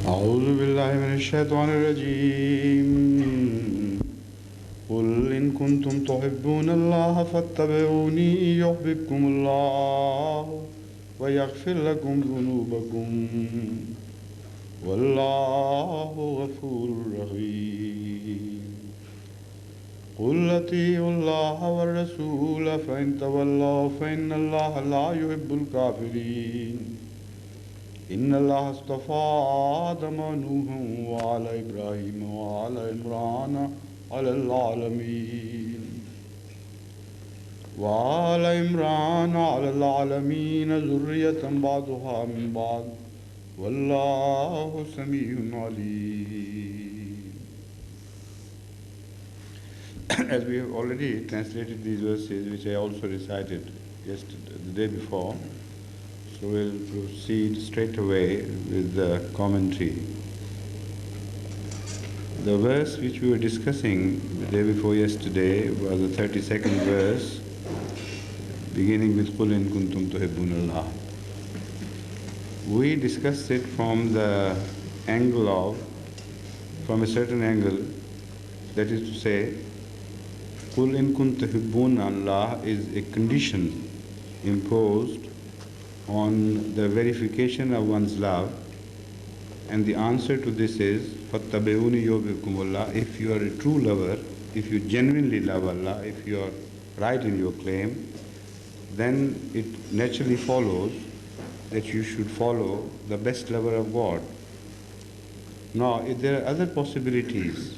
أعوذ بالله من الشيطان الرجيم قل إن كنتم تحبون الله فاتبعوني يحببكم الله ويغفر لكم ذنوبكم والله غفور رحيم قل أطيعوا الله والرسول فإن تولوا فإن الله لا يحب الكافرين إن الله اصطفى آدم ونوحا وآل إبراهيم وآل عمران على العالمين وآل عمران على العالمين ذرية بعضها من بعض والله سميع عليم. As we have already translated these verses, which I also recited yesterday, the day before, so we'll proceed straight away with the commentary. The verse which we were discussing the day before yesterday was the 32nd verse, beginning with قُلْ إِن كُنْتُمْ تُحِبُّونَ اللَّهَ. We discussed it from the angle of, from a certain angle, that is to say, قُلْ إِن كُنْتُمْ تُحِبُّونَ اللَّهَ is a condition imposed on the verification of one's love, and the answer to this is فَاتَّبِعُونِي يُحْبِبْكُمُ اللَّهُ. If you are a true lover, if you genuinely love Allah, if you are right in your claim, then it naturally follows that you should follow the best lover of God. Now, if there are other possibilities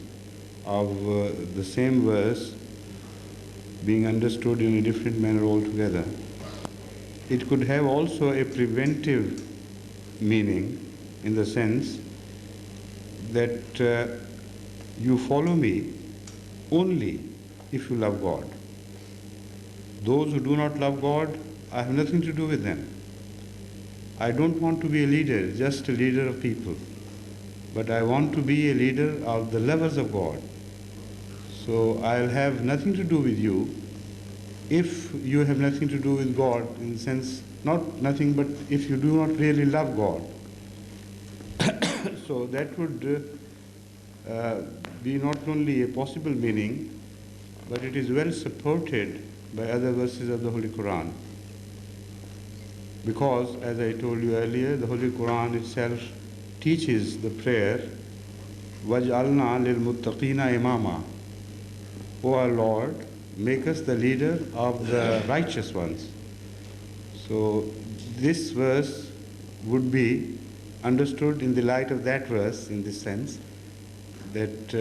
of the same verse being understood in a different manner altogether. It could have also a preventive meaning, in the sense that you follow me only if you love God. Those who do not love God, I have nothing to do with them. I don't want to be a leader, just a leader of people, but I want to be a leader of the lovers of God. So I'll have nothing to do with you if you have nothing to do with God, in the sense, not nothing, but if you do not really love God. So that would be not only a possible meaning, but it is well supported by other verses of the Holy Quran. Because, as I told you earlier, the Holy Quran itself teaches the prayer, وَجْعَلْنَا لِلْمُتَّقِينَ إِمَامًا. O our Lord, make us the leader of the righteous ones. So this verse would be understood in the light of that verse, in this sense, that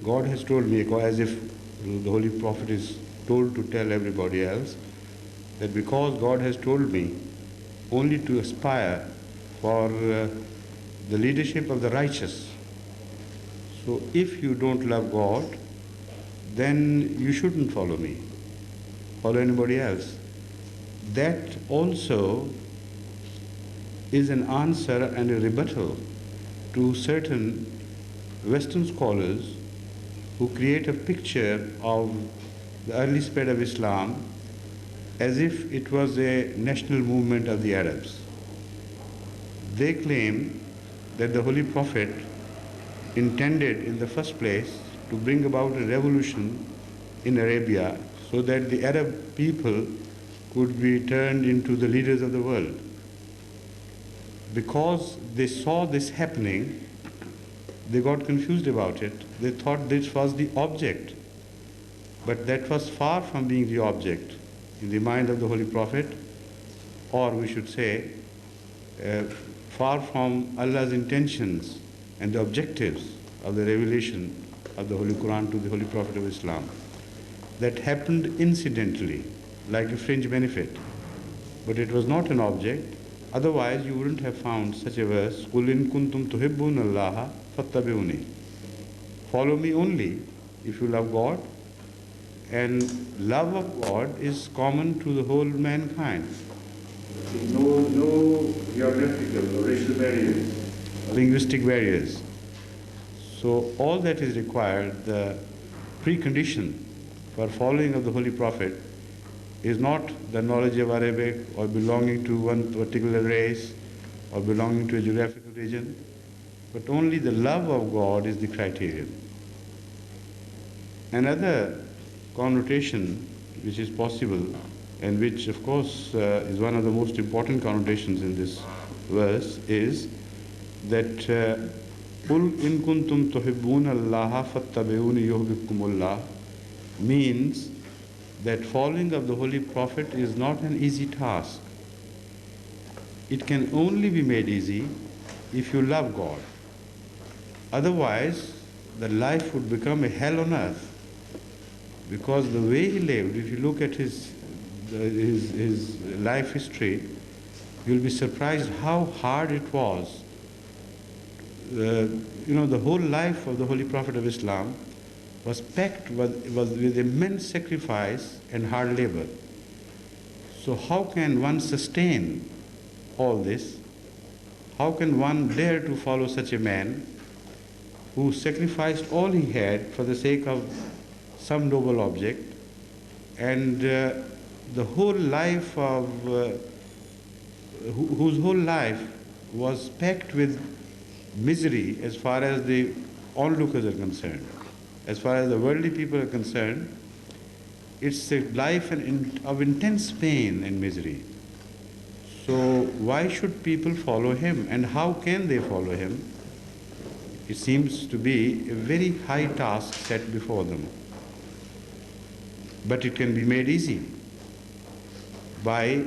God has told me, as if the Holy Prophet is told to tell everybody else, that because God has told me only to aspire for the leadership of the righteous. So if you don't love God, then you shouldn't follow me, follow anybody else. That also is an answer and a rebuttal to certain Western scholars who create a picture of the early spread of Islam as if it was a national movement of the Arabs. They claim that the Holy Prophet intended in the first place to bring about a revolution in Arabia so that the Arab people could be turned into the leaders of the world. Because they saw this happening, they got confused about it. They thought this was the object, but that was far from being the object in the mind of the Holy Prophet, or we should say, far from Allah's intentions and the objectives of the revelation of the Holy Quran to the Holy Prophet of Islam. That happened incidentally, like a fringe benefit, but it was not an object. Otherwise, you wouldn't have found such a verse, قُلْ إِن كُنْتُمْ تُحِبُّونَ اللَّهَ فَاتَّبِعُونِي. Follow me only if you love God, and love of God is common to the whole mankind. No geographical or racial barriers, linguistic barriers. So all that is required, the precondition for following of the Holy Prophet, is not the knowledge of Arabic or belonging to one particular race or belonging to a geographical region, but only the love of God is the criterion. Another connotation which is possible, and which of course is one of the most important connotations in this verse, is that قُلْ إِن كُنْتُمْ تُحِبُّونَ اللَّهَ فَاتَّبِعُونِ يُحْبِبْكُمُ اللَّهُ means that following of the Holy Prophet is not an easy task. It can only be made easy if you love God. Otherwise, the life would become a hell on earth. Because the way he lived, if you look at his life history, you'll be surprised how hard it was. The whole life of the Holy Prophet of Islam was packed with immense sacrifice and hard labor. So how can one sustain all this? How can one dare to follow such a man who sacrificed all he had for the sake of some noble object, and the whole life of whose whole life was packed with misery as far as the onlookers are concerned. As far as the worldly people are concerned, it's a life of intense pain and misery. So why should people follow him, and how can they follow him? It seems to be a very high task set before them. But it can be made easy by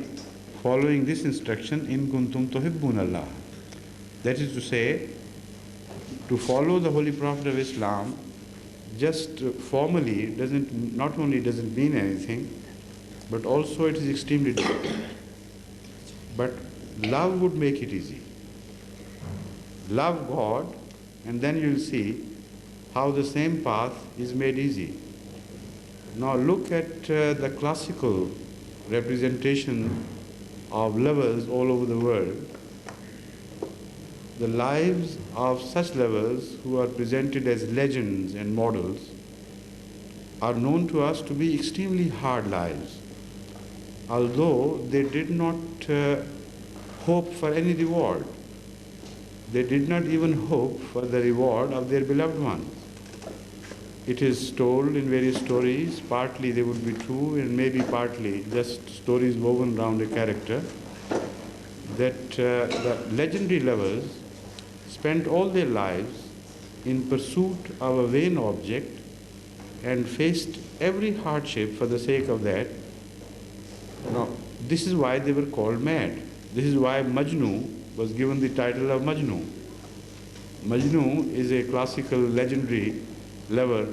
following this instruction, in kuntum tuhibbun Allah. That is to say, to follow the Holy Prophet of Islam just formally not only doesn't mean anything, but also it is extremely difficult. But love would make it easy. Love God, and then you'll see how the same path is made easy. Now look at the classical representation of lovers all over the world. The lives of such lovers who are presented as legends and models are known to us to be extremely hard lives, although they did not hope for any reward. They did not even hope for the reward of their beloved ones. It is told in various stories, partly they would be true and maybe partly just stories woven around a character, that the legendary lovers spent all their lives in pursuit of a vain object and faced every hardship for the sake of that. Now, this is why they were called mad. This is why Majnu was given the title of Majnu. Majnu is a classical legendary lover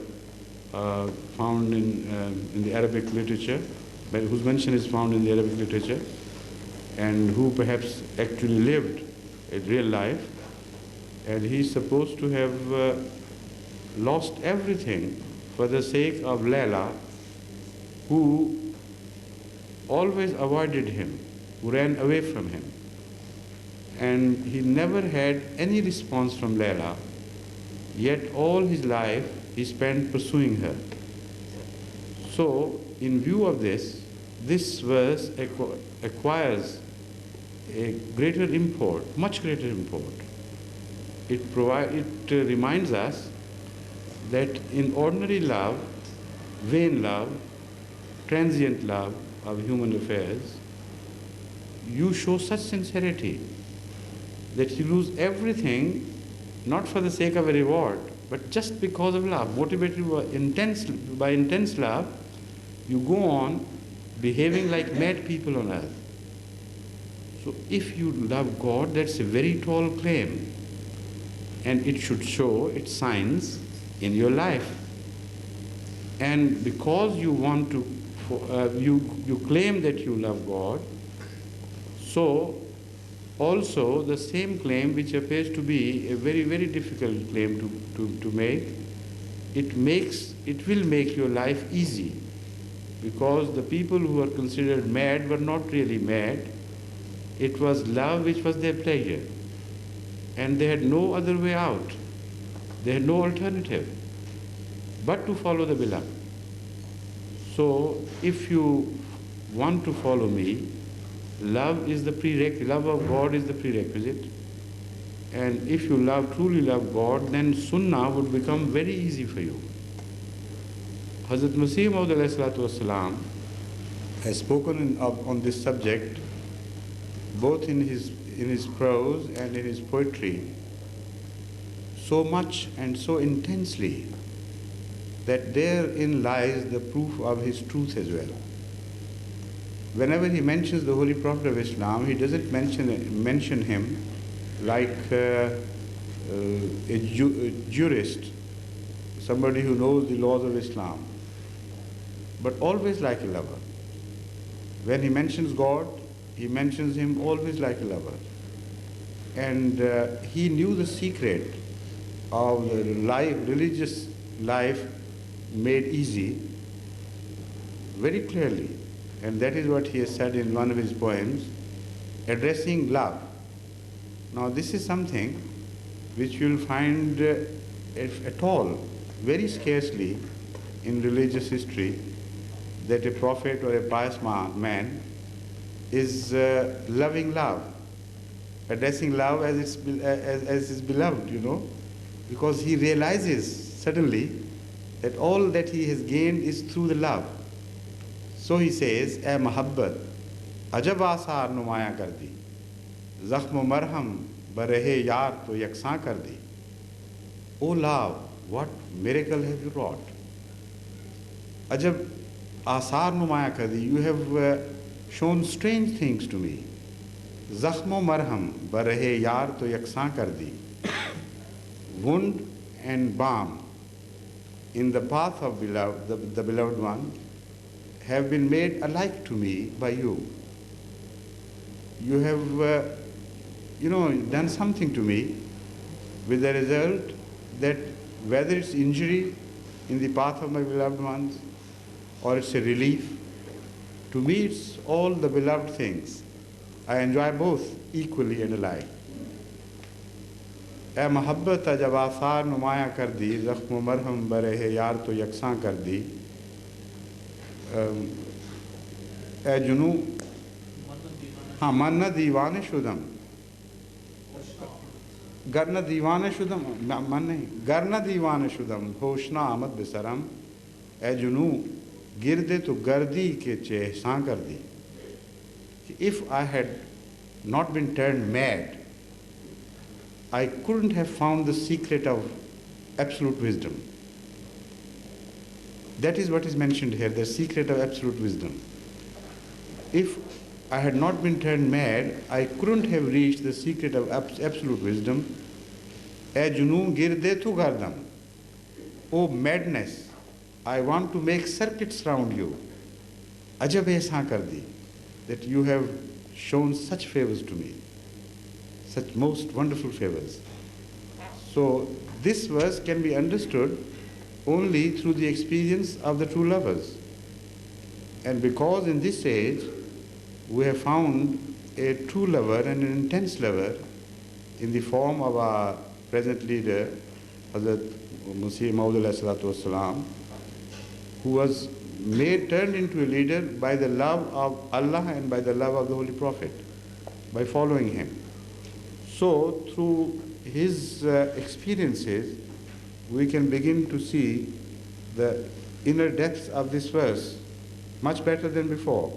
found in the Arabic literature, whose mention is found in the Arabic literature, and who perhaps actually lived a real life. And he's supposed to have lost everything for the sake of Layla, who always avoided him, who ran away from him. And he never had any response from Layla, yet all his life he spent pursuing her. So, in view of this, this verse acquires a greater import, much greater import. It reminds us that in ordinary love, vain love, transient love of human affairs, you show such sincerity that you lose everything, not for the sake of a reward, but just because of love. Motivated by intense love, you go on behaving like mad people on earth. So if you love God, that's a very tall claim, and it should show its signs in your life. And because you want to, you claim that you love God, so also the same claim, which appears to be a very, very difficult claim to make, it will make your life easy, because the people who are considered mad were not really mad. It was love which was their pleasure, and they had no other way out. They had no alternative but to follow the beloved. So if you want to follow me, love is the prerequisite. Love of God is the prerequisite. And if you truly love God, then Sunnah would become very easy for you. Hazrat Masih Maud has spoken on this subject both in his prose and in his poetry so much and so intensely that therein lies the proof of his truth as well. Whenever he mentions the Holy Prophet of Islam, he doesn't mention him like a jurist, somebody who knows the laws of Islam, but always like a lover. When he mentions God, he mentions him always like a lover. And he knew the secret of the religious life made easy very clearly. And that is what he has said in one of his poems, addressing love. Now this is something which you will find, if at all, very scarcely in religious history, that a prophet or a pious man is loving love, addressing love as his beloved, because he realizes suddenly that all that he has gained is through the love. So he says, "Ay muhabbat, ajab asar numaya kar di, zakhmo marham barehe yar to yaksan kar di." O love, what miracle have you wrought? Ajab asar numaya kar di, you have shown strange things to me. Zakhmo marham barehe yar to yaksan kar di. Wound and balm in the path of the beloved one have been made alike to me by you. You have, done something to me with the result that whether it's injury in the path of my beloved ones or it's a relief, to me it's all the beloved things. I enjoy both equally and alike. ए मोहब्बत जब आसार नुमाया कर दी, ज़ख्म मरहम बरहे यार तो यकसां कर दी, ए जुनू हाँ मन दीवाने शुदम, गरना दीवाने शुदम, मन नहीं, गरना दीवाने शुदम, होशना आमद बिसरम, ए जुनू गिरदे तो गर्दी के चेहसां कर दी. If I had not been turned mad, I couldn't have found the secret of absolute wisdom. That is what is mentioned here, the secret of absolute wisdom. If I had not been turned mad, I couldn't have reached the secret of absolute wisdom. "Ay junoon girde tu gardam." Oh madness, I want to make circuits round you. Ajab ehsan kar di, that you have shown such favors to me, such most wonderful favors. So this verse can be understood only through the experience of the true lovers. And because in this age we have found a true lover and an intense lover in the form of our present leader, Hazrat Mirza Tahir Ahmad, who was turned into a leader by the love of Allah and by the love of the Holy Prophet, by following him. So through his experiences, we can begin to see the inner depths of this verse much better than before.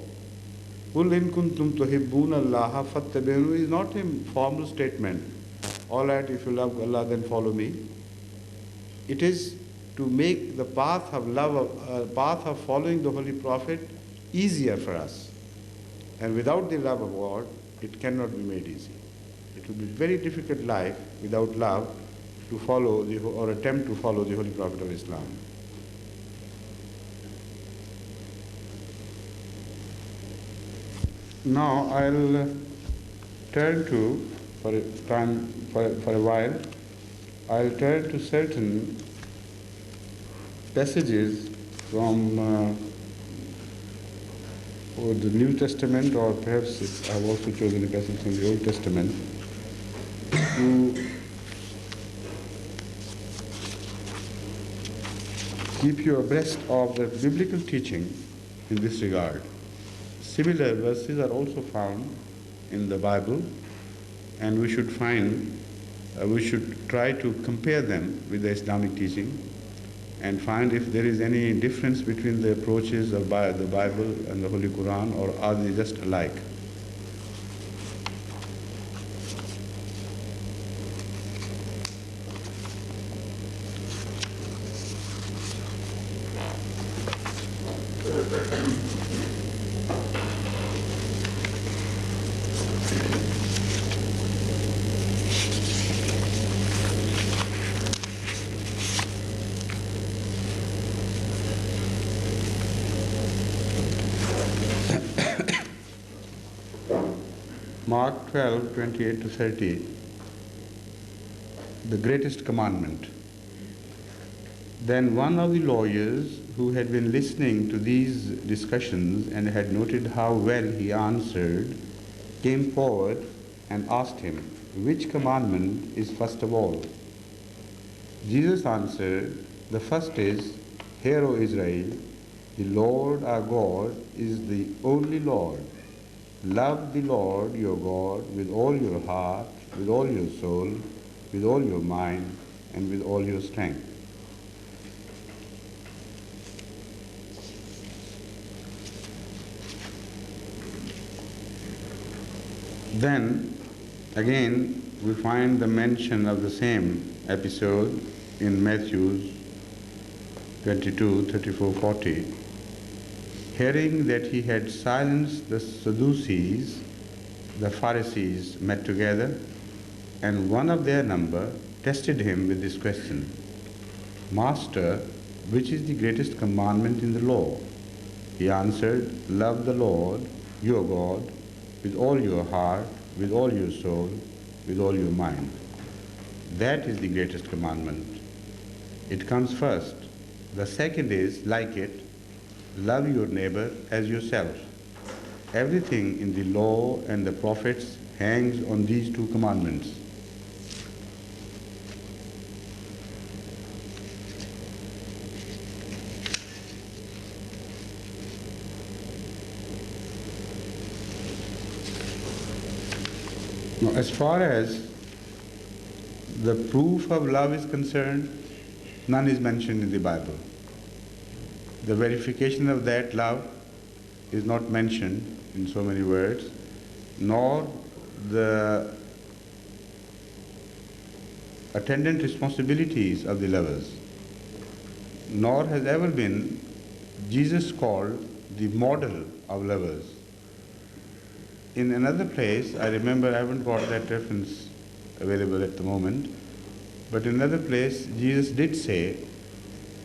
"Qul in kuntum tuhibbuna Allah fattabi'uni" is not a formal statement. All right, if you love Allah, then follow me. It is to make the path of path of following the Holy Prophet easier for us. And without the love of God, it cannot be made easy. It will be very difficult life without love to follow or attempt to follow the Holy Prophet of Islam. Now I'll turn to, for a while, I'll turn to certain passages from the New Testament, or perhaps I've also chosen a passage from the Old Testament, to keep you abreast of the biblical teaching in this regard. Similar verses are also found in the Bible, and we should find we should try to compare them with the Islamic teaching and find if there is any difference between the approaches of the Bible and the Holy Quran, or are they just alike. Mark 12, 28 to 30, the greatest commandment. Then one of the lawyers who had been listening to these discussions and had noted how well he answered came forward and asked him, "Which commandment is first of all?" Jesus answered, "The first is, Hear, O Israel, the Lord our God is the only Lord. Love the Lord your God with all your heart, with all your soul, with all your mind, and with all your strength." Then, again, we find the mention of the same episode in Matthew 22, 34, 40. Hearing that he had silenced the Sadducees, the Pharisees met together, and one of their number tested him with this question, "Master, which is the greatest commandment in the law?" He answered, "Love the Lord, your God, with all your heart, with all your soul, with all your mind. That is the greatest commandment. It comes first. The second is, like it, love your neighbor as yourself. Everything in the law and the prophets hangs on these two commandments." Now, as far as the proof of love is concerned, none is mentioned in the Bible. The verification of that love is not mentioned in so many words, nor the attendant responsibilities of the lovers, nor has ever been Jesus called the model of lovers. In another place, I remember, I haven't got that reference available at the moment, but in another place, Jesus did say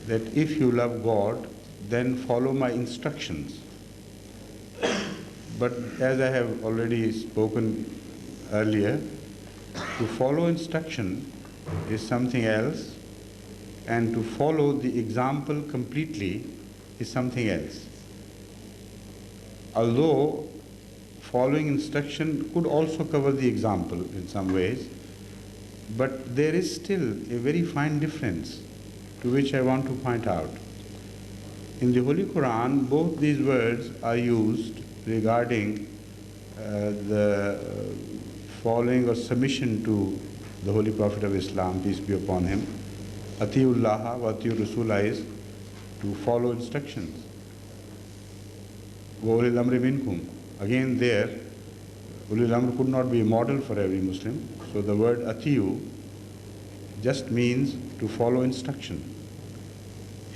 that if you love God, then follow my instructions. But as I have already spoken earlier, to follow instruction is something else, and to follow the example completely is something else. Although following instruction could also cover the example in some ways, but there is still a very fine difference to which I want to point out. In the Holy Quran, both these words are used regarding the following or submission to the Holy Prophet of Islam, peace be upon him. Atiullaha wa atiur Rasulah is to follow instructions. Wa ulil amri minkum. Again there, ulil amr could not be a model for every Muslim. So the word atiu just means to follow instruction.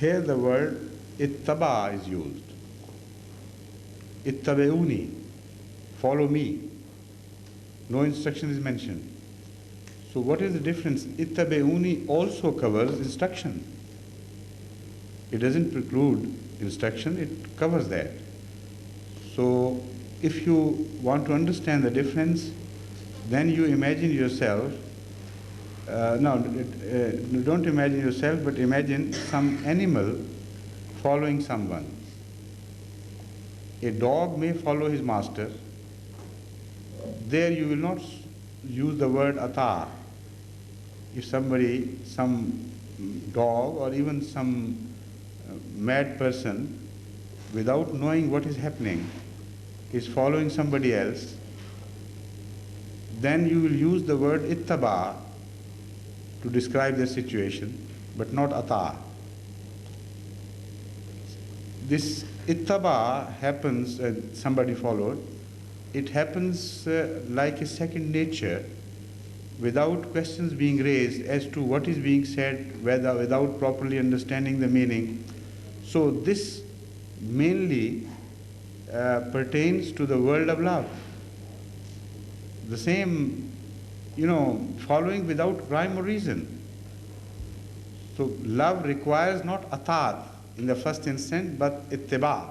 Here the word ittaba is used. Ittabe'uni, follow me. No instruction is mentioned. So what is the difference? Ittabe'uni also covers instruction. It doesn't preclude instruction, it covers that. So if you want to understand the difference, then you imagine yourself, don't imagine yourself, but imagine some animal following someone. A dog may follow his master. There you will not use the word ata. If somebody, some dog or even some mad person, without knowing what is happening, is following somebody else, then you will use the word ittaba to describe their situation, but not ata. This ittaba happens, somebody followed, it happens like a second nature, without questions being raised as to what is being said, without properly understanding the meaning. So this mainly pertains to the world of love. The same, following without rhyme or reason. So love requires not atat in the first instant, but ittiba.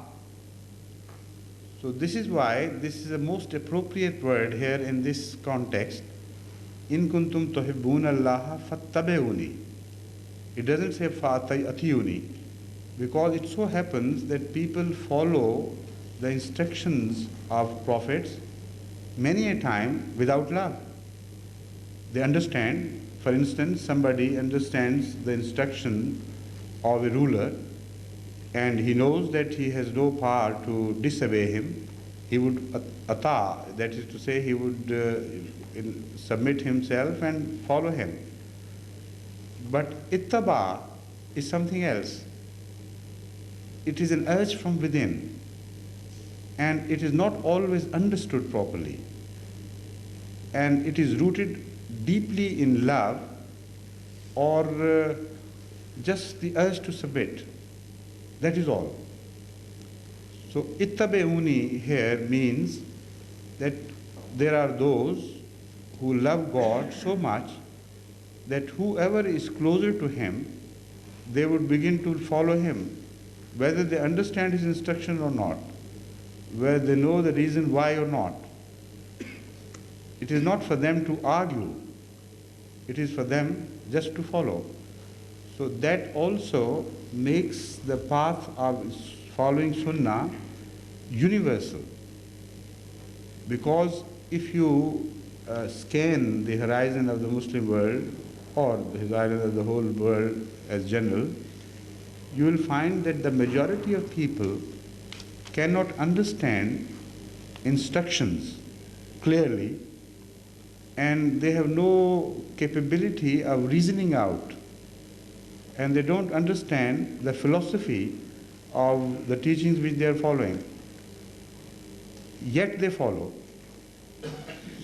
So this is why this is the most appropriate word here in this context. In kuntum tuhibbuna Allah fattabi'uni. It doesn't say fa'atiyuni, because it so happens that people follow the instructions of prophets many a time without love. They understand, for instance, somebody understands the instruction of a ruler and he knows that he has no power to disobey him. He would ata, that is to say, he would submit himself and follow him. But ittaba is something else. It is an urge from within, and it is not always understood properly. And it is rooted deeply in love or just the urge to submit. That is all. So ittabe'uni here means that there are those who love God so much that whoever is closer to him, they would begin to follow him, whether they understand his instruction or not, whether they know the reason why or not. It is not for them to argue. It is for them just to follow. So that also makes the path of following Sunnah universal. Because if you scan the horizon of the Muslim world, or the horizon of the whole world as general, you will find that the majority of people cannot understand instructions clearly, and they have no capability of reasoning out, and they don't understand the philosophy of the teachings which they are following. Yet they follow.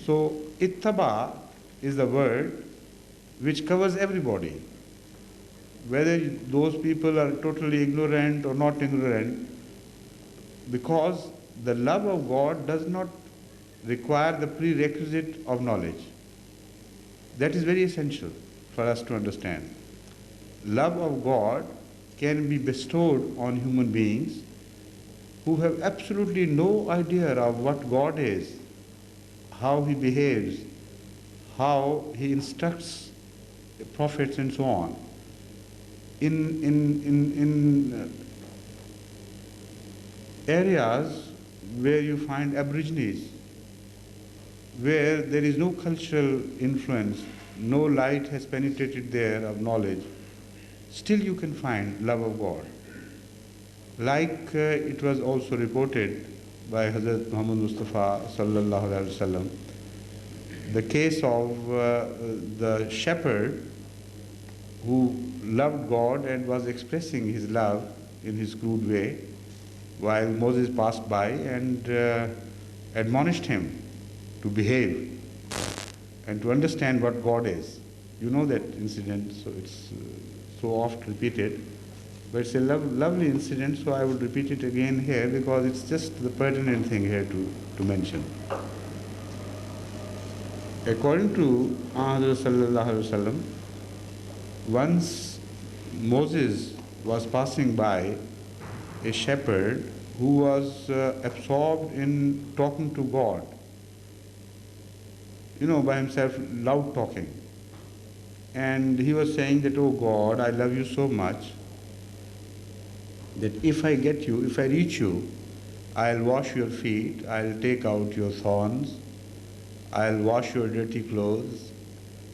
So ittaba is the word which covers everybody, whether those people are totally ignorant or not ignorant, because the love of God does not require the prerequisite of knowledge. That is very essential for us to understand. Love of God can be bestowed on human beings who have absolutely no idea of what God is, how he behaves, how he instructs prophets and so on. In areas where you find aborigines, where there is no cultural influence, no light has penetrated there of knowledge, still you can find love of God. Like it was also reported by Hazrat Muhammad Mustafa sallallahu alaihi wasallam, the case of the shepherd who loved God and was expressing his love in his crude way, while Moses passed by and admonished him to behave and to understand what God is. You know that incident, so it's so oft repeated, but it's a lovely incident, so I would repeat it again here because it's just the pertinent thing here to mention. According to Hazrat sallallahu alaihi wasallam, once Moses was passing by a shepherd who was absorbed in talking to God, by himself, loud talking. And he was saying that, oh God, I love you so much that if I reach you, I'll wash your feet, I'll take out your thorns, I'll wash your dirty clothes,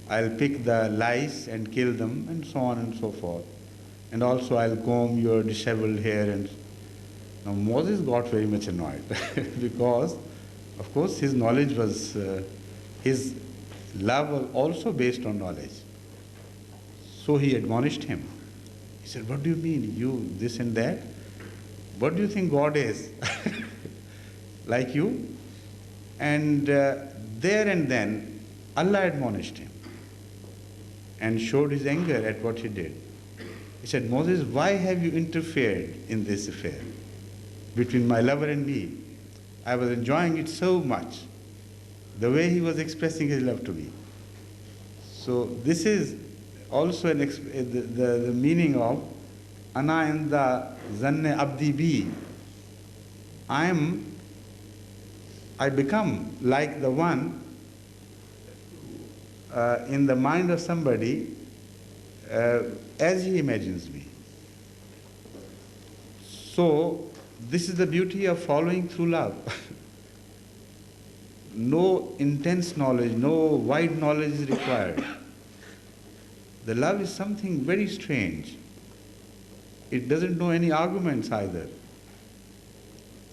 I'll pick the lice and kill them, and so on and so forth. And also I'll comb your disheveled hair. And now Moses got very much annoyed because, of course, his knowledge was, his love was also based on knowledge. So he admonished him. He said, what do you mean, you this and that? What do you think God is? Like you? And there and then, Allah admonished him and showed his anger at what he did. He said, Moses, why have you interfered in this affair between my lover and me? I was enjoying it so much, the way he was expressing his love to me. So this is also the meaning of Ana inda zanne abdi bi. I become like the one in the mind of somebody as he imagines me. So this is the beauty of following through love. No intense knowledge, no wide knowledge is required. The love is something very strange. It doesn't know any arguments either.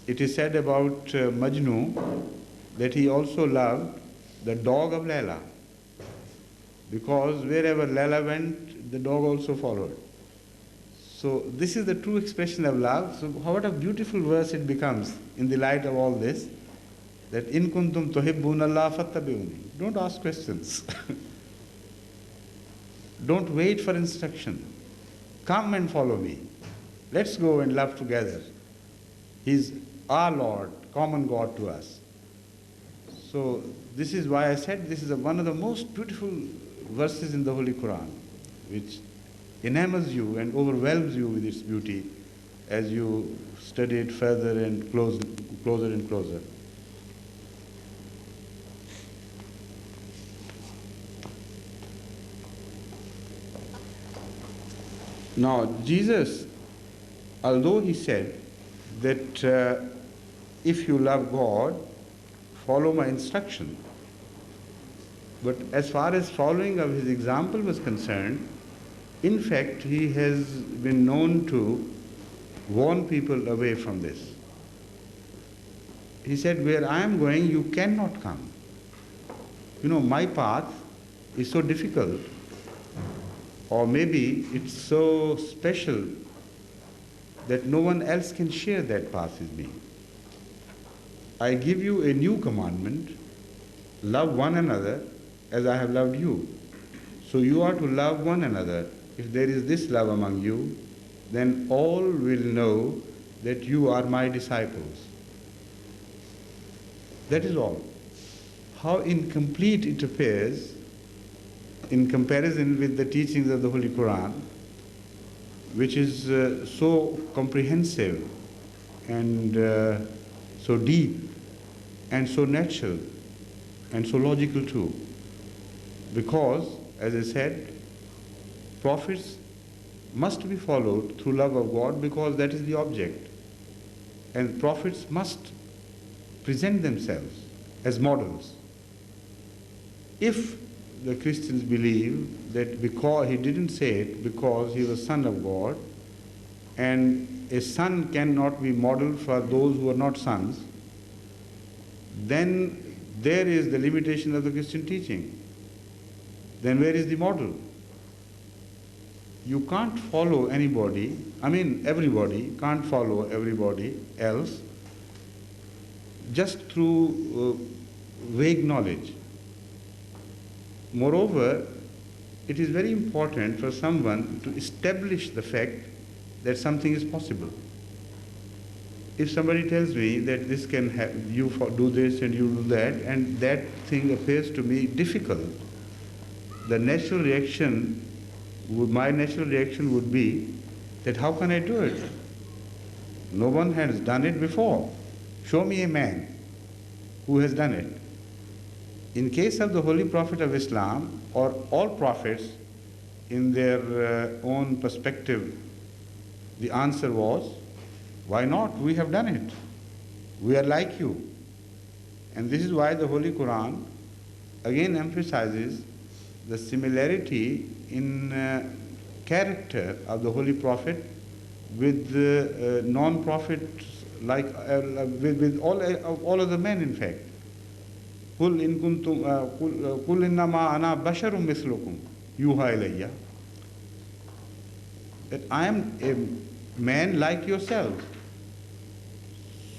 It is said about Majnu that he also loved the dog of Layla, because wherever Layla went, the dog also followed. So this is the true expression of love. So what a beautiful verse it becomes in the light of all this, that in kuntum tuhibbuna Allah fattabi'uni. Don't ask questions. Don't wait for instruction. Come and follow me. Let's go and love together. He's our Lord, common God to us. So this is why I said this is one of the most beautiful verses in the Holy Quran, which enamels you and overwhelms you with its beauty as you study it further and closer and closer. Now, Jesus, although he said that if you love God, follow my instruction, but as far as following of his example was concerned, in fact, he has been known to warn people away from this. He said, where I am going, you cannot come. You know, my path is so difficult, or maybe it's so special that no one else can share that path with me. I give you a new commandment, love one another as I have loved you. So you are to love one another. If there is this love among you, then all will know that you are my disciples. That is all. How incomplete it appears in comparison with the teachings of the Holy Quran, which is so comprehensive and so deep and so natural and so logical too. Because, as I said, prophets must be followed through love of God, because that is the object. And prophets must present themselves as models. If the Christians believe that because he didn't say it because he was son of God, and a son cannot be modeled for those who are not sons, then there is the limitation of the Christian teaching. Then where is the model? You can't follow anybody, everybody can't follow everybody else just through vague knowledge. Moreover, it is very important for someone to establish the fact that something is possible. If somebody tells me that this can happen, you do this and you do that, and that thing appears to me difficult, my natural reaction would be that how can I do it? No one has done it before. Show me a man who has done it. In case of the Holy Prophet of Islam, or all prophets in their own perspective, the answer was, why not? We have done it. We are like you. And this is why the Holy Quran again emphasizes the similarity in character of the Holy Prophet with non-prophets, like with all other men, in fact. قُلْ إِن كُنْتُمْ قُلْ إِنَّمَا أَنَا بَشَرٌ مِثْلُكُمْ يُوحَى إِلَيَّ. that I am a man like yourself.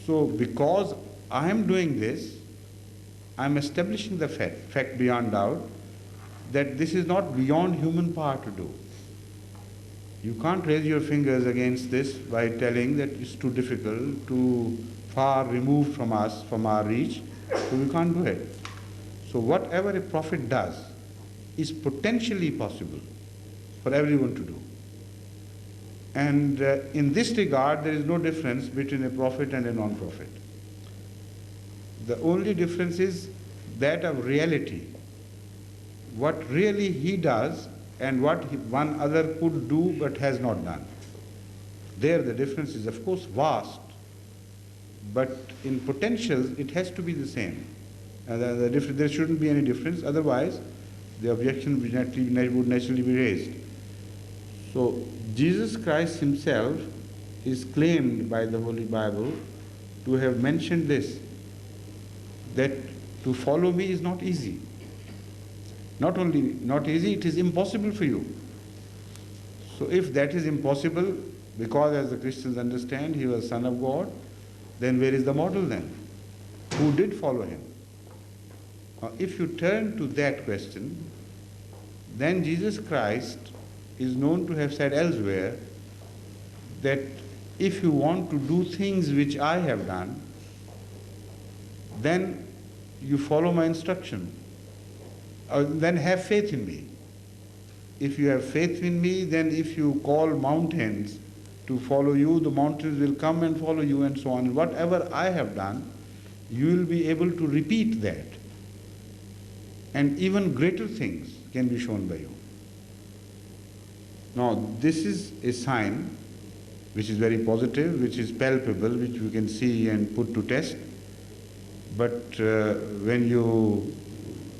So because I am doing this, I am establishing the fact beyond doubt that this is not beyond human power to do. You can't raise your fingers against this by telling that it's too difficult, too far removed from us, from our reach, so we can't do it. So whatever a prophet does is potentially possible for everyone to do. And in this regard, there is no difference between a prophet and a non-prophet. The only difference is that of reality. What really he does and what one other could do but has not done. There the difference is of course vast, but in potentials it has to be the same. There shouldn't be any difference, otherwise the objection would naturally be raised. So Jesus Christ himself is claimed by the Holy Bible to have mentioned this, that to follow me is not easy. Not only not easy, it is impossible for you. So if that is impossible, because as the Christians understand he was Son of God, then where is the model then? Who did follow him? Now, if you turn to that question, then Jesus Christ is known to have said elsewhere that if you want to do things which I have done, then you follow my instruction. Then have faith in me. If you have faith in me, then if you call mountains to follow you, the mountains will come and follow you and so on. Whatever I have done, you will be able to repeat that. And even greater things can be shown by you. Now, this is a sign which is very positive, which is palpable, which we can see and put to test. But when you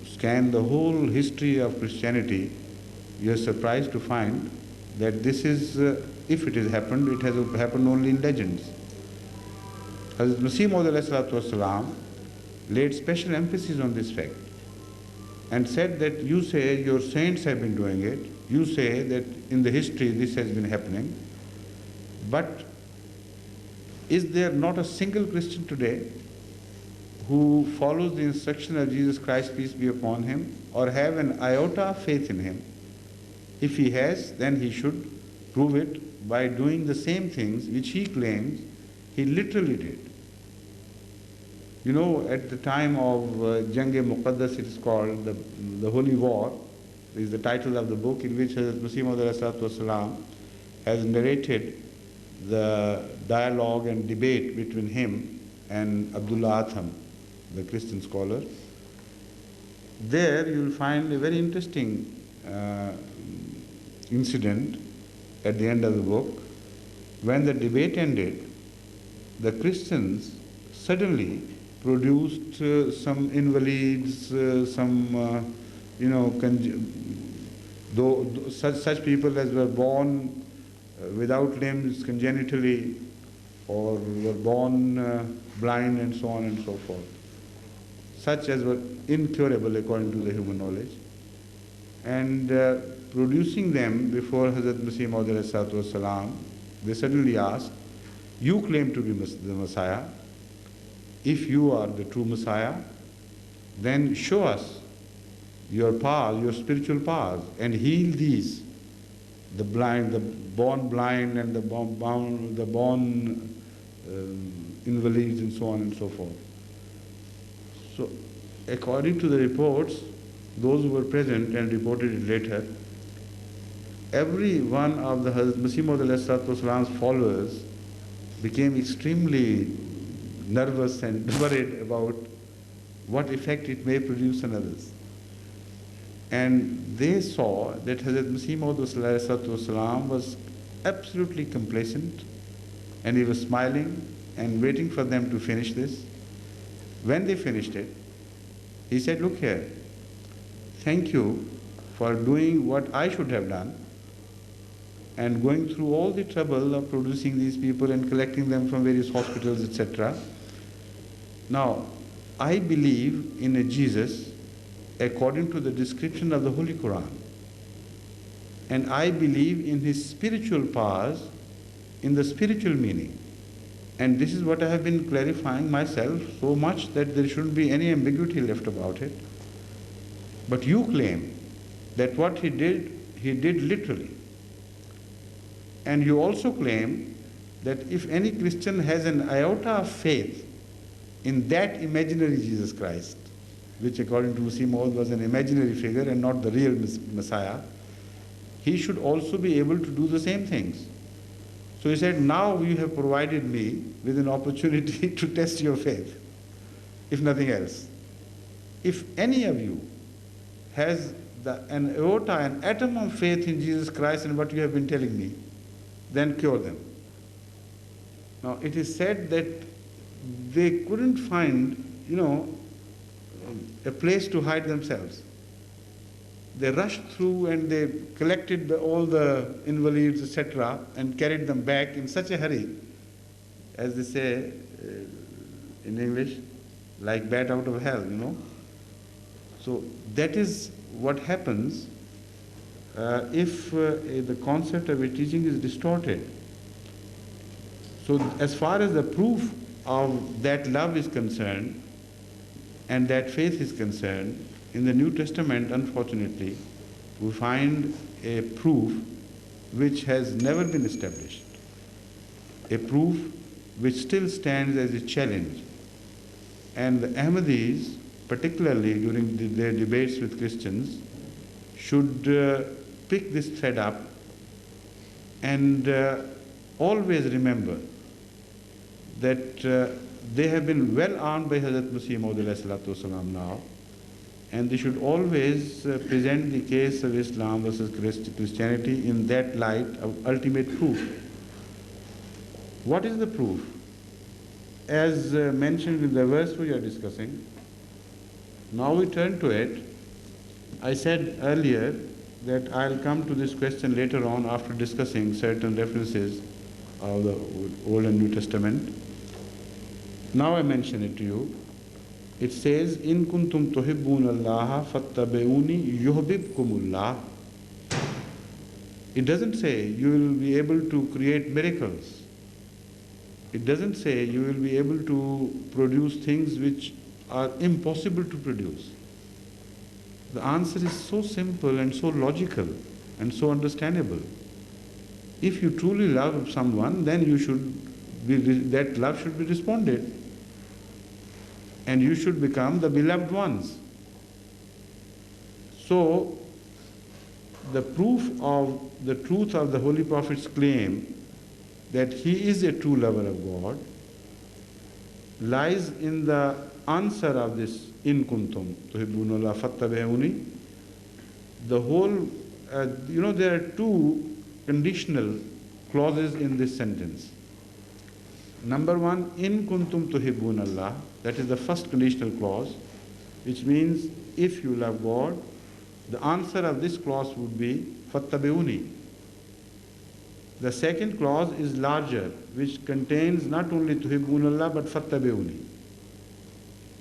scan the whole history of Christianity, you are surprised to find that this is, if it has happened, it has happened only in legends. Hazrat Masih Maud laid special emphasis on this fact and said that you say your saints have been doing it, you say that in the history this has been happening, but is there not a single Christian today who follows the instruction of Jesus Christ, peace be upon him, or have an iota of faith in him? If he has, then he should prove it by doing the same things which he claims he literally did. You know, at the time of Jang-e-Muqaddas, it is called the Holy War, is the title of the book in which Hazrat Masih Maud has narrated the dialogue and debate between him and Abdullah Atham, the Christian scholar. There you will find a very interesting incident at the end of the book. When the debate ended, the Christians suddenly produced some invalids, such people as were born without limbs congenitally, or were born blind and so on and so forth, such as were incurable according to the human knowledge, and producing them before Hazrat Masih Maud, they suddenly asked, you claim to be the Messiah. If you are the true Messiah, then show us your powers, your spiritual powers, and heal these, the blind, the born blind and the born invalids and so on and so forth. So according to the reports, those who were present and reported it later, every one of the Hazrat Masih Maud followers became extremely nervous and worried about what effect it may produce on others. And they saw that Hazrat Masih Maud was absolutely complacent, and he was smiling and waiting for them to finish this. When they finished it, he said, look here, thank you for doing what I should have done and going through all the trouble of producing these people and collecting them from various hospitals, etc. Now, I believe in a Jesus according to the description of the Holy Quran. and I believe in his spiritual powers, in the spiritual meaning. And this is what I have been clarifying myself so much that there shouldn't be any ambiguity left about it. But you claim that what he did literally. And you also claim that if any Christian has an iota of faith in that imaginary Jesus Christ, which according to Masih Maud was an imaginary figure and not the real Messiah, he should also be able to do the same things. So he said, now you have provided me with an opportunity to test your faith, if nothing else. If any of you has an iota, an atom of faith in Jesus Christ and what you have been telling me, then cure them. Now it is said that they couldn't find, a place to hide themselves. They rushed through and they collected all the invalids, etc., and carried them back in such a hurry, as they say in English, like bat out of hell, So that is what happens if the concept of a teaching is distorted. So as far as the proof of that love is concerned and that faith is concerned, in the New Testament, unfortunately, we find a proof which has never been established, a proof which still stands as a challenge. And the Ahmadis, particularly during their debates with Christians, should pick this thread up and always remember that they have been well armed by Hazrat Masih Maud now, and they should always present the case of Islam versus Christianity in that light of ultimate proof. What is the proof? As mentioned in the verse we are discussing, now we turn to it. I said earlier that I'll come to this question later on after discussing certain references of the Old and New Testament. Now I mention it to you. It says, "In kuntum tuhibbun Allah fattabi'uni yuhibbukumullah." It doesn't say you will be able to create miracles. It doesn't say you will be able to produce things which are impossible to produce. The answer is so simple and so logical and so understandable. If you truly love someone, then that love should be responded. And you should become the beloved ones. So, the proof of the truth of the Holy Prophet's claim that he is a true lover of God lies in the answer of this, "In kuntum tuhibbunallah fattabi'uni." The whole, there are two conditional clauses in this sentence. Number one, "In kuntum tuhibbunallah," that is the first conditional clause, which means if you love God, the answer of this clause would be fattabi'uni. The second clause is larger, which contains not only tuhibbunallah but fattabi'uni.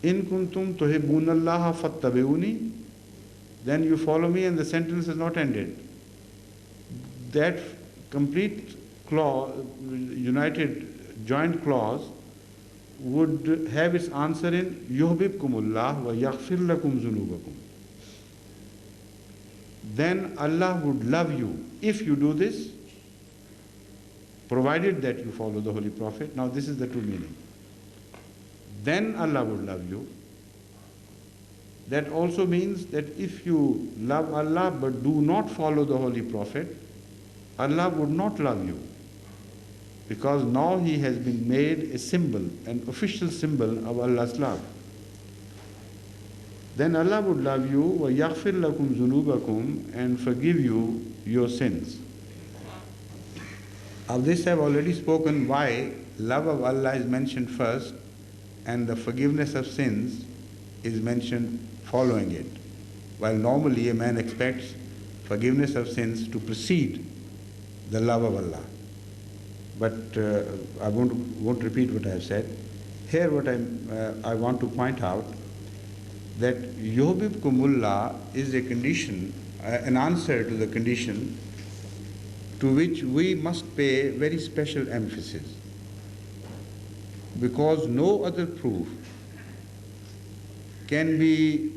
"In kuntum tuhibbunallah fattabi'uni," then you follow me and the sentence is not ended. That complete clause, united joint clause, would have its answer in yuhibbukumullah wa yaghfir lakum dhunubakum. Then Allah would love you if you do this, provided that you follow the Holy Prophet. Now this is the true meaning. Then Allah would love you. That also means that if you love Allah but do not follow the Holy Prophet, Allah would not love you, because now he has been made a symbol, an official symbol of Allah's love. Then Allah would love you, wa yaghfir lakum dhunubakum, and forgive you your sins. Of this I have already spoken, why love of Allah is mentioned first and the forgiveness of sins is mentioned following it. While normally a man expects forgiveness of sins to precede the love of Allah. But I won't repeat what I have said. Here what I want to point out, that yuhibbukumullah is a condition, an answer to the condition to which we must pay very special emphasis, because no other proof can be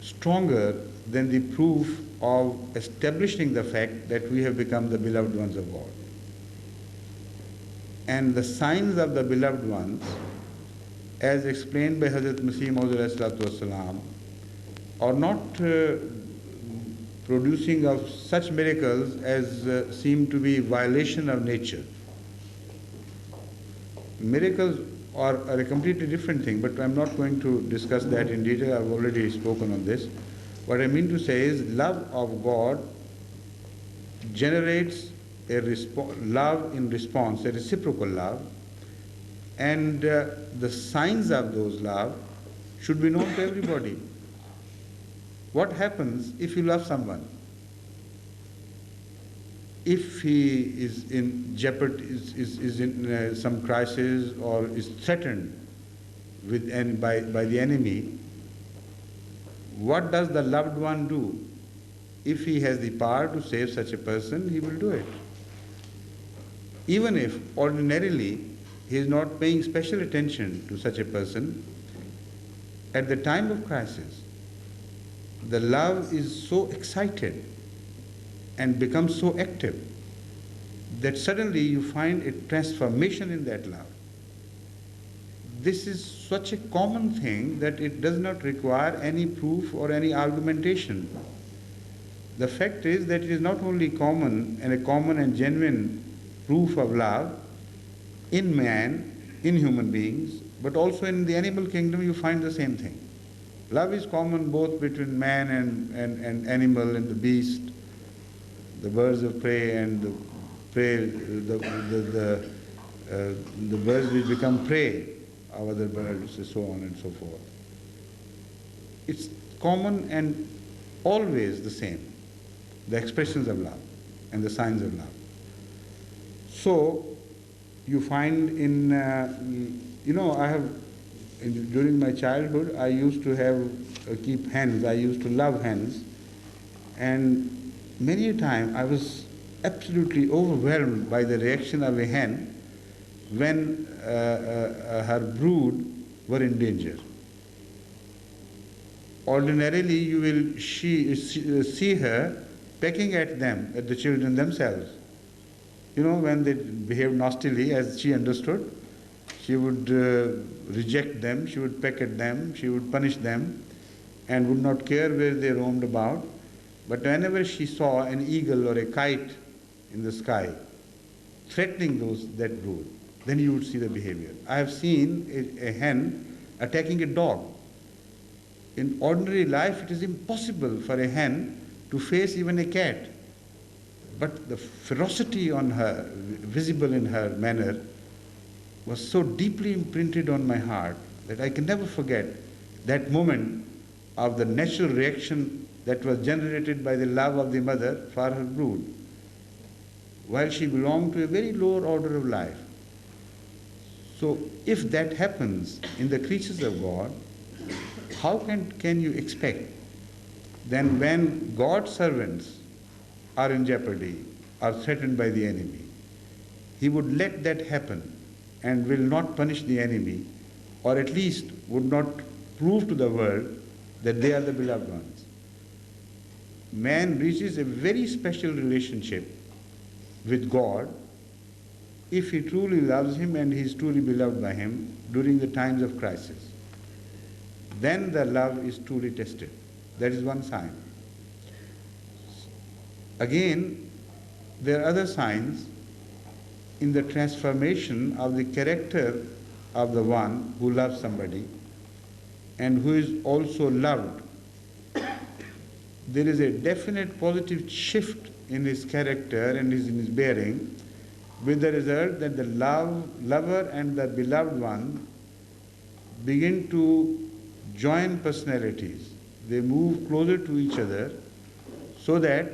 stronger than the proof of establishing the fact that we have become the beloved ones of God. And the signs of the beloved ones, as explained by Hazrat Masih Maud are not producing of such miracles as seem to be violation of nature. Miracles are a completely different thing, but I'm not going to discuss that in detail. I've already spoken on this. What I mean to say is love of God generates a love in response, a reciprocal love, and the signs of those love should be known to everybody. What happens if you love someone? If he is in jeopardy, is in some crisis, or is threatened by the enemy, what does the loved one do? If he has the power to save such a person, he will do it. Even if ordinarily he is not paying special attention to such a person, at the time of crisis, the love is so excited and becomes so active that suddenly you find a transformation in that love. This is such a common thing that it does not require any proof or any argumentation. The fact is that it is not only common and genuine proof of love in man, in human beings, but also in the animal kingdom you find the same thing. Love is common both between man and animal and the beast, the birds of prey and the prey, the birds which become prey of other birds, and so on and so forth. It's common and always the same, the expressions of love and the signs of love. So you find in, I have, during my childhood, I used to keep hens. I used to love hens. And many a time I was absolutely overwhelmed by the reaction of a hen when her brood were in danger. Ordinarily, you will see her pecking at them, at the children themselves. When they behaved nastily, as she understood, she would reject them, she would peck at them, she would punish them, and would not care where they roamed about. But whenever she saw an eagle or a kite in the sky threatening that brood, then you would see the behavior. I have seen a hen attacking a dog. In ordinary life, it is impossible for a hen to face even a cat. But the ferocity on her, visible in her manner, was so deeply imprinted on my heart that I can never forget that moment of the natural reaction that was generated by the love of the mother for her brood, while she belonged to a very lower order of life. So if that happens in the creatures of God, how can you expect then when God's servants are in jeopardy, are threatened by the enemy, he would let that happen and will not punish the enemy, or at least would not prove to the world that they are the beloved ones. Man reaches a very special relationship with God if he truly loves him and he is truly beloved by him during the times of crisis. Then the love is truly tested. That is one sign. Again, there are other signs in the transformation of the character of the one who loves somebody and who is also loved. There is a definite positive shift in his character and in his bearing, with the result that the lover and the beloved one begin to join personalities. They move closer to each other so that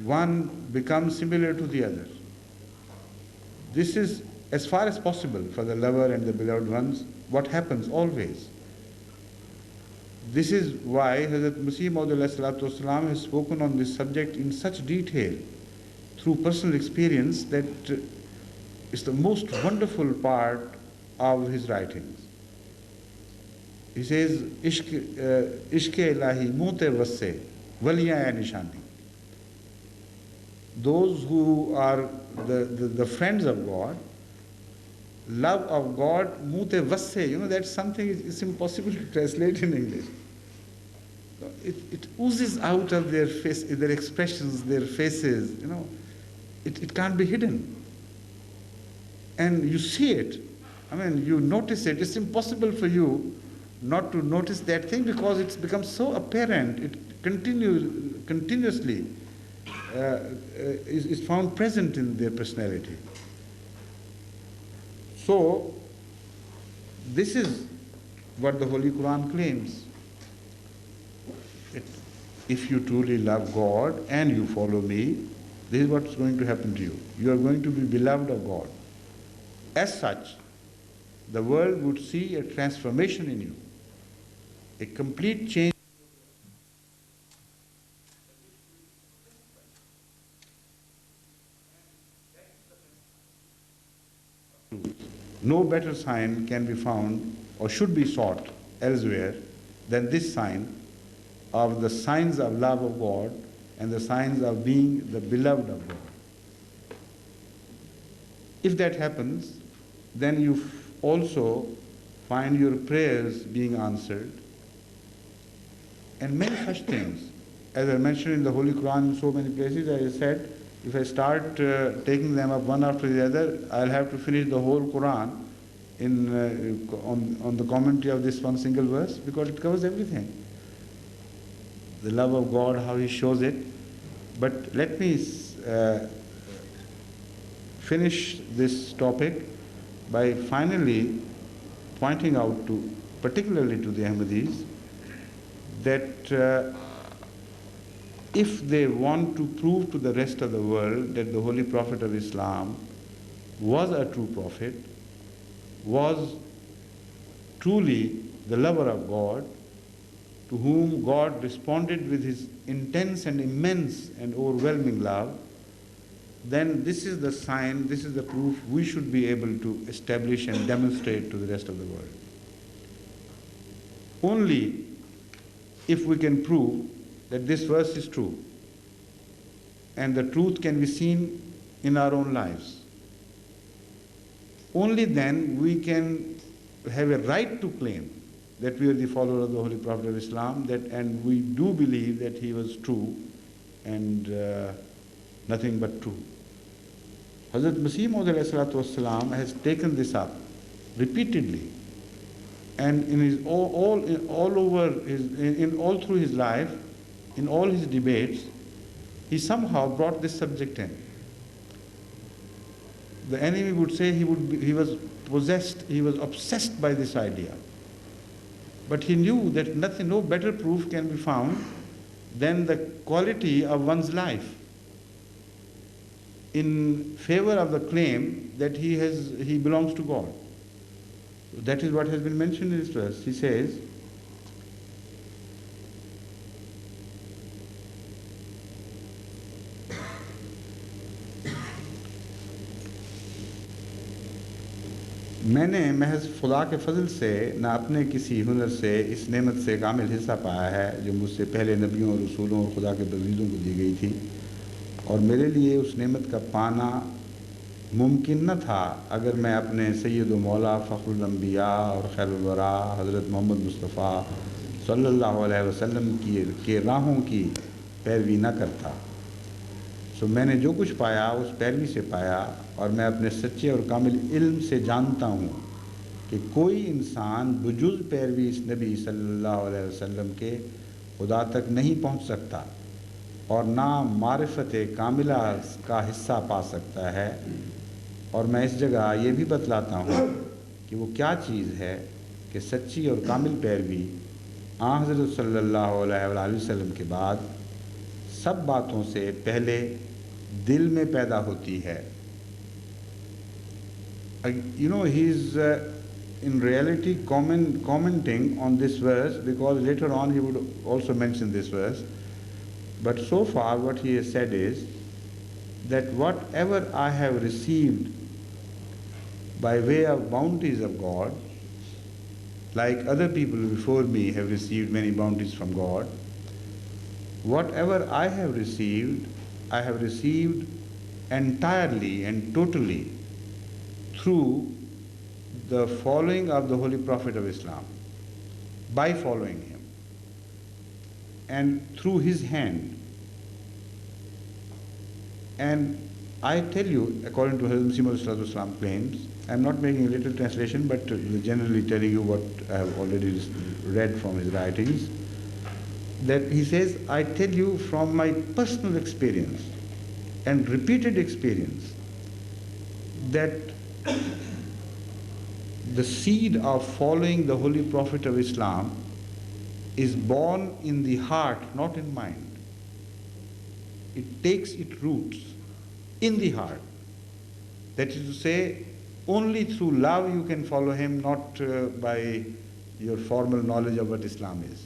one becomes similar to the other. This is, as far as possible for the lover and the beloved ones, what happens always. This is why Hazrat Masih Maud has spoken on this subject in such detail, through personal experience that is the most wonderful part of his writings. He says, Ishq ilahi mute wasse waliya nishani. Those who are the friends of God, love of God, mute wasse, that's something it's impossible to translate in English. It oozes out of their face, their expressions, their faces, it can't be hidden. And you see it, you notice it. It's impossible for you not to notice that thing because it's become so apparent. It continuously is found present in their personality. So, this is what the Holy Quran claims. If you truly love God and you follow me, this is what's going to happen to you. You are going to be beloved of God. As such, the world would see a transformation in you, a complete change. No better sign can be found or should be sought elsewhere than this sign of the signs of love of God and the signs of being the beloved of God. If that happens, then you also find your prayers being answered and many such things. As I mentioned in the Holy Quran in so many places, I said, if I start taking them up one after the other, I'll have to finish the whole Quran on the commentary of this one single verse because it covers everything. The love of God, how He shows it. But let me finish this topic by finally pointing out to, particularly to the Ahmadis, that if they want to prove to the rest of the world that the Holy Prophet of Islam was a true prophet, was truly the lover of God, to whom God responded with His intense and immense and overwhelming love, then this is the sign, this is the proof we should be able to establish and demonstrate to the rest of the world. Only if we can prove that this verse is true and the truth can be seen in our own lives, only then we can have a right to claim that we are the follower of the Holy Prophet of Islam, and we do believe that he was true and nothing but true. Hazrat Masih Maud has taken this up repeatedly, and in his all through his life, in all his debates, he somehow brought this subject in. The enemy would say he was possessed, he was obsessed by this idea. But he knew that no better proof can be found than the quality of one's life in favor of the claim that he belongs to God. That is what has been mentioned in this verse. He says, मैंने महज खुदा के फजल से न अपने किसी हुनर से इस नेमत से कामिल हिस्सा पाया है जो मुझसे पहले नबियों और रसूलों और खुदा के बंदों को दी गई थी, और मेरे लिए उस नेमत का पाना मुमकिन न था अगर मैं अपने सैयद व मौला फ़ख्रुल अंबिया और खैरुल वरा हज़रत मोहम्मद मुस्तफ़ा सल्लल्लाहु अलैहि वसल्लम के राहों की पैरवी न करता। सो मैंने जो कुछ पाया उस पैरवी से पाया, और मैं अपने सच्चे और कामिल इल्म से जानता हूँ कि कोई इंसान बुजुज़ पैरवी इस नबी सल्लल्लाहु अलैहि वसल्लम के खुदा तक नहीं पहुँच सकता और ना मारिफत कामिला का हिस्सा पा सकता है। और मैं इस जगह ये भी बतलाता हूँ कि वो क्या चीज़ है कि सच्ची और कामिल पैरवी हज़रत सल्लल्लाहु अलैहि वसल्लम के बाद सब बातों से पहले दिल में पैदा होती है। He is in reality commenting on this verse, because later on he would also mention this verse. But so far what he has said is that whatever I have received by way of bounties of God, like other people before me have received many bounties from God, whatever I have received entirely and totally through the following of the Holy Prophet of Islam, by following him, and through his hand. And I tell you, according to Hazrat Mirza Tahir Ahmad claims, I am not making a literal translation, but generally telling you what I have already read from his writings, that he says, I tell you from my personal experience and repeated experience that the seed of following the Holy Prophet of Islam is born in the heart, not in mind. It takes its roots in the heart. That is to say, only through love you can follow him, not by your formal knowledge of what Islam is.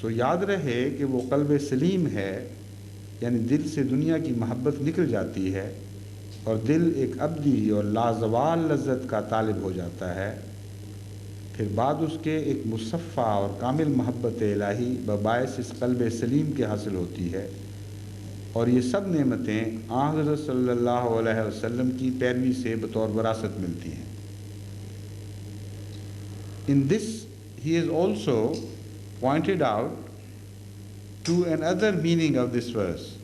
So याद रहे कि वो क़ल्ब सलीम है, यानी दिल से दुनिया की मोहब्बत निकल जाती है और दिल एक अब्दी और लाजवाल लज्जत का तालिब हो जाता है, फिर बाद उसके एक मुसफ़ा और कामिल मोहब्बत इलाही बबाइस इस क़ल्ब सलीम के हासिल होती है, और ये सब नेमतें हज़रत सल्लल्लाहु अलैहि वसल्लम की पैरवी से बतौर वरासत मिलती हैं. In this he has also pointed out to another meaning of this verse,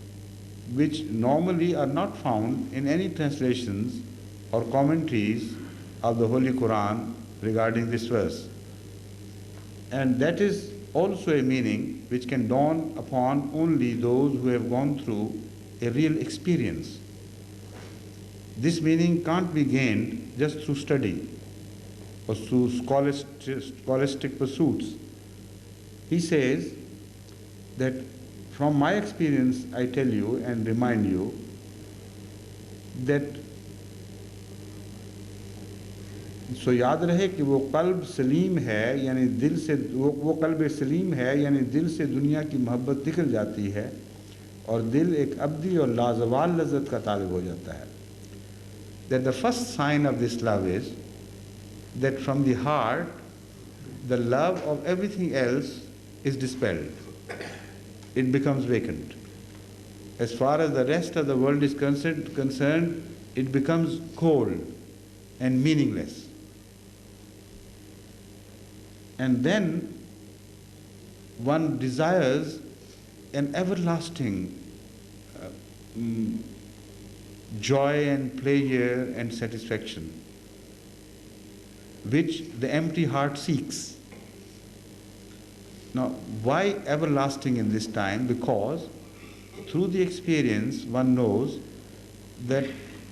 which normally are not found in any translations or commentaries of the Holy Quran regarding this verse. And that is also a meaning which can dawn upon only those who have gone through a real experience. This meaning can't be gained just through study or through scholastic pursuits. He says that from my experience I tell you and remind you that सो याद रहे कि वो क़ल्ब सलीम है, यानी दिल से वो क़ल्ब सलीम है, यानी दिल से दुनिया की मोहब्बत निकल जाती है और दिल एक अब्दी और लाजवाल लज्जत का तालिब हो जाता है. That the first sign of this love is that from the heart the love of everything else is dispelled. It becomes vacant. As far as the rest of the world is concerned, it becomes cold and meaningless. And then one desires an everlasting joy and pleasure and satisfaction, which the empty heart seeks. Now, why everlasting in this time? Because through the experience one knows that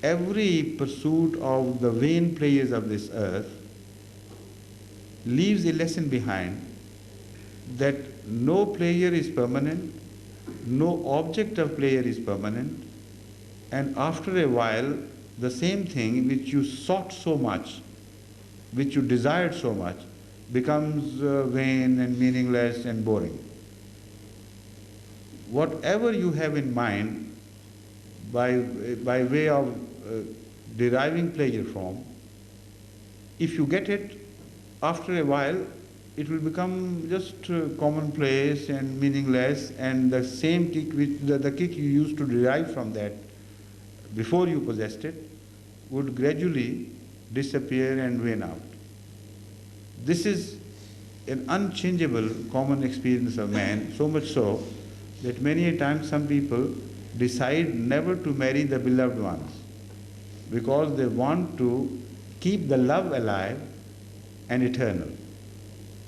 every pursuit of the vain pleasures of this earth leaves a lesson behind, that no pleasure is permanent, no object of pleasure is permanent, and after a while the same thing which you sought so much, which you desired so much, becomes vain and meaningless and boring. Whatever you have in mind by way of deriving pleasure from, if you get it, after a while it will become just commonplace and meaningless, and the same kick the kick you used to derive from that before you possessed it would gradually disappear and wane out. This is an unchangeable common experience of man, so much so that many a time some people decide never to marry the beloved ones because they want to keep the love alive and eternal.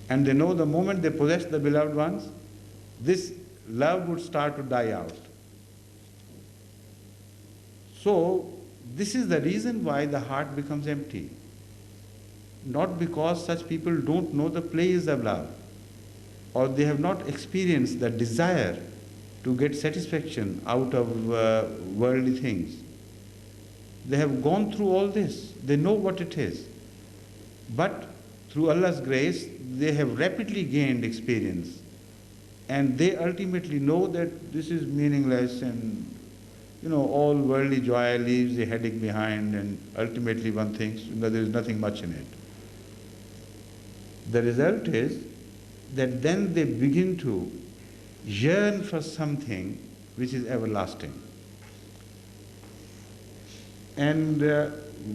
And they know the moment they possess the beloved ones, this love would start to die out. So this is the reason why the heart becomes empty. Not because such people don't know the pleasures of love, or they have not experienced the desire to get satisfaction out of worldly things. They have gone through all this. They know what it is. But through Allah's grace, they have rapidly gained experience And they ultimately know that this is meaningless, and all worldly joy leaves a headache behind, and ultimately one thinks there is nothing much in it. The result is that then they begin to yearn for something which is everlasting. And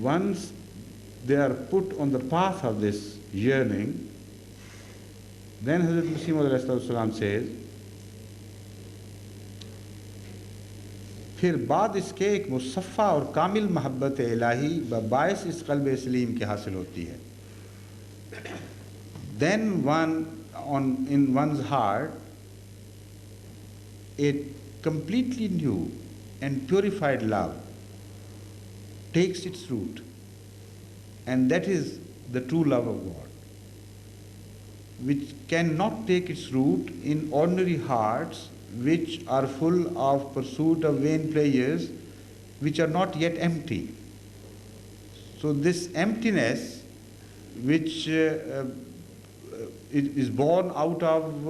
once they are put on the path of this yearning, then Hazrat Masih Maud says, फिर बाद इसके एक मुसफ़ा और कामिल महब्बत इलाही बायस इस क़ल्ब सलीम के हासिल होती है. Then in one's heart, a completely new and purified love takes its root, and that is the true love of God, which cannot take its root in ordinary hearts which are full of pursuit of vain pleasures, which are not yet empty. So this emptiness, which is born out of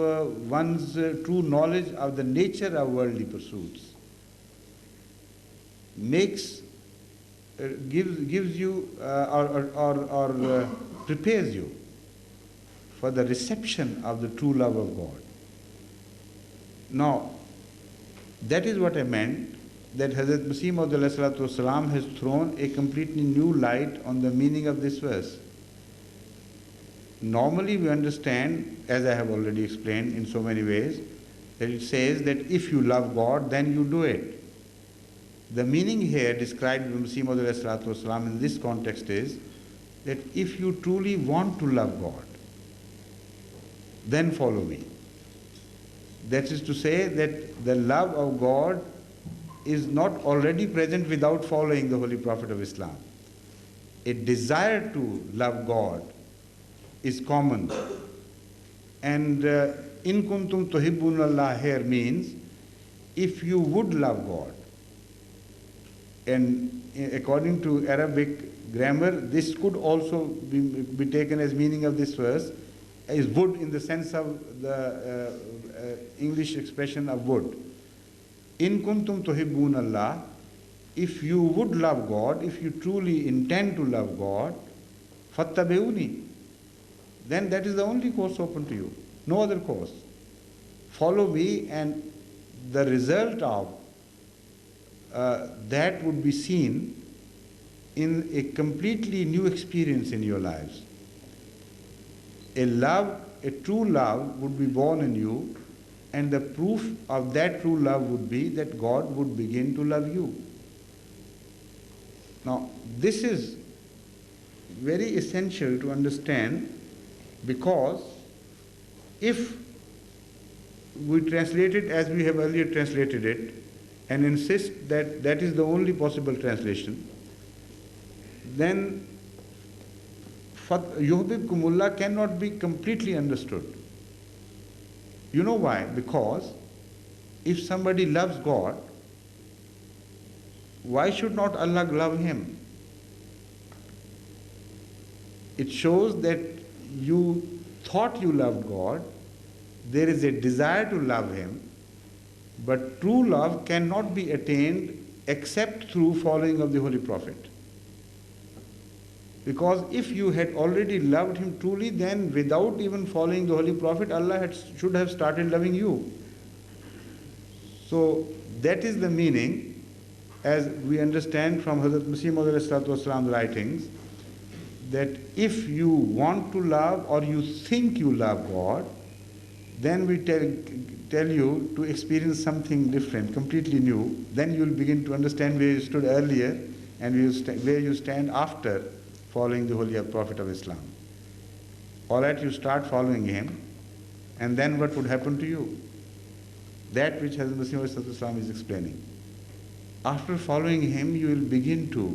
one's true knowledge of the nature of worldly pursuits, gives you or prepares you for the reception of the true love of God. Now, that is what I meant, that Hazrat Masih Maud has thrown a completely new light on the meaning of this verse. Normally we understand, as I have already explained in so many ways, that it says that if you love God, then you do it. The meaning here described by Masih Maud in this context is that if you truly want to love God, then follow me. That is to say that the love of God is not already present without following the Holy Prophet of Islam. A desire to love God is common. And in kuntum tuhibbun Allah here means if you would love God. And according to Arabic grammar, this could also be taken as meaning of this verse, is would in the sense of the English expression of would. In kuntum tuhibbun Allah, if you would love God, if you truly intend to love God, fattabi'uni, then that is the only course open to you, no other course. Follow me, and the result of that would be seen in a completely new experience in your lives. A true love would be born in you, and the proof of that true love would be that God would begin to love you. Now, this is very essential to understand, because if we translate it as we have earlier translated it and insist that that is the only possible translation, then yuhbibkumullah cannot be completely understood. You know why? Because if somebody loves God, why should not Allah love him? It shows that you thought you loved God, there is a desire to love him, but true love cannot be attained except through following of the Holy Prophet. Because if you had already loved him truly, then without even following the Holy Prophet, Allah should have started loving you. So that is the meaning, as we understand from Hazrat Masih Maud writings, that if you want to love or you think you love God, then we tell you to experience something different, completely new. Then you will begin to understand where you stood earlier and where you stand after following the Holy Prophet of Islam. All right, you start following him, and then what would happen to you? That which Hazrat Masih Islam is explaining. After following him, you will begin to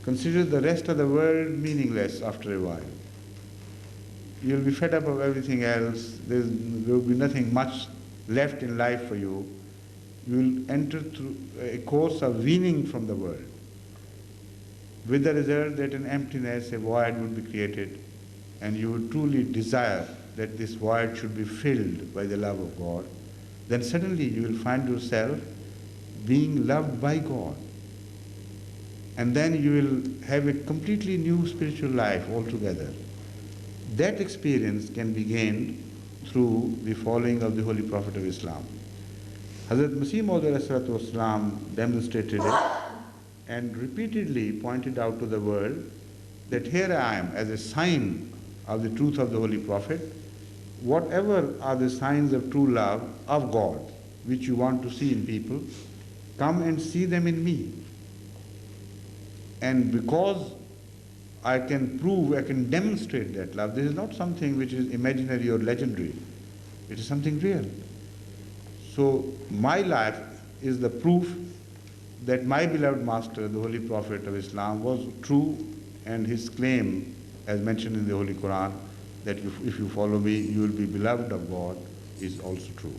consider the rest of the world meaningless after a while. You will be fed up of everything else. There will be nothing much left in life for you. You will enter through a course of weaning from the world, with the result that an emptiness, a void would be created, and you would truly desire that this void should be filled by the love of God, then suddenly you will find yourself being loved by God. And then you will have a completely new spiritual life altogether. That experience can be gained through the following of the Holy Prophet of Islam. Hazrat Masih Maud demonstrated it and repeatedly pointed out to the world that here I am as a sign of the truth of the Holy Prophet. Whatever are the signs of true love of God which you want to see in people, come and see them in me. And because I can prove, I can demonstrate that love, this is not something which is imaginary or legendary. It is something real. So my life is the proof that my beloved Master, the Holy Prophet of Islam, was true, and his claim, as mentioned in the Holy Quran, that if you follow me, you will be beloved of God, is also true.